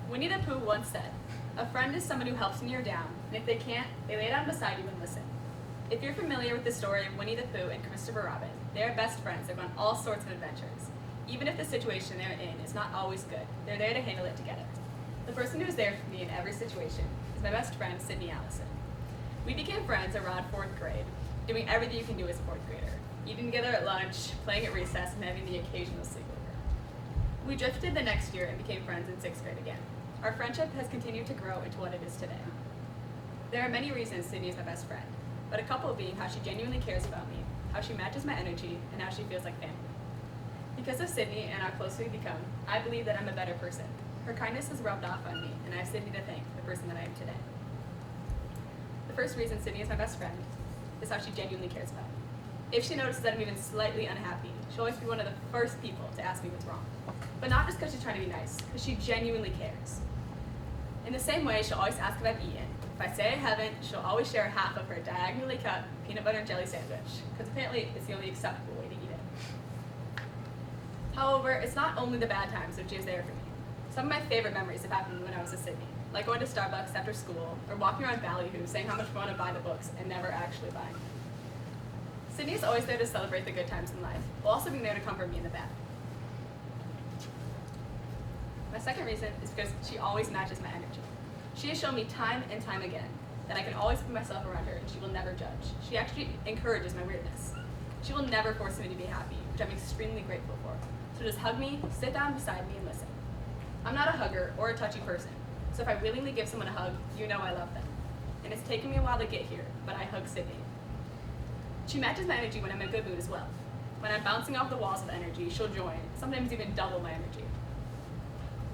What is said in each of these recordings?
Winnie the Pooh once said, "A friend is someone who helps when you're down, and if they can't, they lay down beside you and listen." If you're familiar with the story of Winnie the Pooh and Christopher Robin, they are best friends that go on all sorts of adventures. Even if the situation they're in is not always good, they're there to handle it together. The person who is there for me in every situation is my best friend, Sydney Allison. We became friends around 4th grade, doing everything you can do as a 4th grader, eating together at lunch, playing at recess, and having the occasional sleepover. We drifted the next year and became friends in 6th grade again. Our friendship has continued to grow into what it is today. There are many reasons Sydney is my best friend, but a couple being how she genuinely cares about me, how she matches my energy, and how she feels like family. Because of Sydney and how close we've become, I believe that I'm a better person. Her kindness has rubbed off on me, and I have Sydney to thank for the person that I am today. The first reason Sydney is my best friend is how she genuinely cares about me. If she notices that I'm even slightly unhappy, she'll always be one of the first people to ask me what's wrong. But not just because she's trying to be nice, because she genuinely cares. In the same way, she'll always ask if I've eaten. If I say I haven't, she'll always share half of her diagonally cut peanut butter and jelly sandwich, because apparently it's the only acceptable way to eat it. However, it's not only the bad times that she is there for me. Some of my favorite memories have happened when I was a Sydney, like going to Starbucks after school, or walking around Ballyhoo saying how much we want to buy the books and never actually buying them. Sydney is always there to celebrate the good times in life, while also being there to comfort me in the bad. My second reason is because she always matches my energy. She has shown me time and time again that I can always put myself around her and she will never judge. She actually encourages my weirdness. She will never force me to be happy, which I'm extremely grateful for. So just hug me, sit down beside me, and listen. I'm not a hugger or a touchy person, so if I willingly give someone a hug, you know I love them. And it's taken me a while to get here, but I hug Sydney. She matches my energy when I'm in a good mood as well. When I'm bouncing off the walls of energy, she'll join, sometimes even double my energy.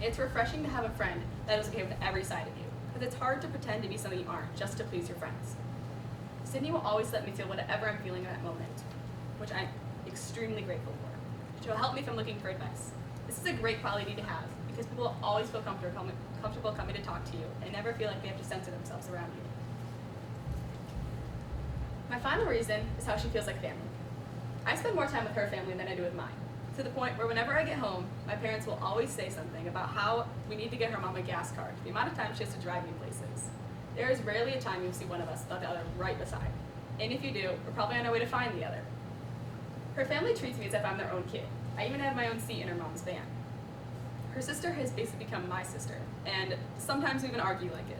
It's refreshing to have a friend that is okay with every side of you, because it's hard to pretend to be something you aren't just to please your friends. Sydney will always let me feel whatever I'm feeling in that moment, which I'm extremely grateful for. She'll help me if I'm looking for advice. This is a great quality to have, because people will always feel comfortable coming to talk to you and never feel like they have to censor themselves around you. My final reason is how she feels like family. I spend more time with her family than I do with mine, to the point where whenever I get home, my parents will always say something about how we need to get her mom a gas card, the amount of time she has to drive me places. There is rarely a time you'll see one of us without the other right beside. And if you do, we're probably on our way to find the other. Her family treats me as if I'm their own kid. I even have my own seat in her mom's van. Her sister has basically become my sister, and sometimes we even argue like it.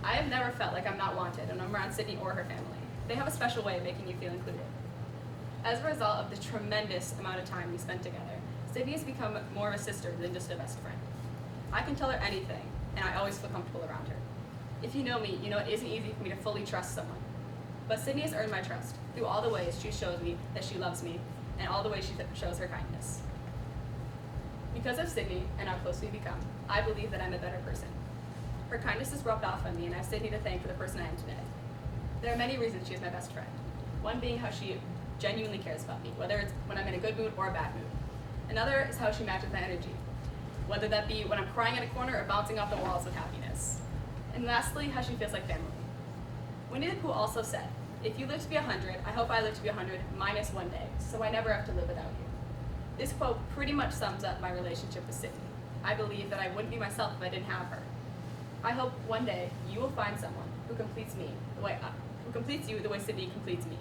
I have never felt like I'm not wanted when I'm around Sydney or her family. They have a special way of making you feel included. As a result of the tremendous amount of time we spent together, Sydney has become more of a sister than just a best friend. I can tell her anything, and I always feel comfortable around her. If you know me, you know it isn't easy for me to fully trust someone. But Sydney has earned my trust through all the ways she shows me that she loves me, and all the ways she shows her kindness. Because of Sydney and how close we become, I believe that I'm a better person. Her kindness has rubbed off on me, and I have Sydney to thank for the person I am today. There are many reasons she is my best friend. One being how she genuinely cares about me, whether it's when I'm in a good mood or a bad mood. Another is how she matches my energy, whether that be when I'm crying in a corner or bouncing off the walls with happiness. And lastly, how she feels like family. Winnie the Pooh also said, "If you live to be 100, I hope I live to be 100 minus one day, so I never have to live without you." This quote pretty much sums up my relationship with Sydney. I believe that I wouldn't be myself if I didn't have her. I hope one day you will find someone who completes you the way Sydney completes me.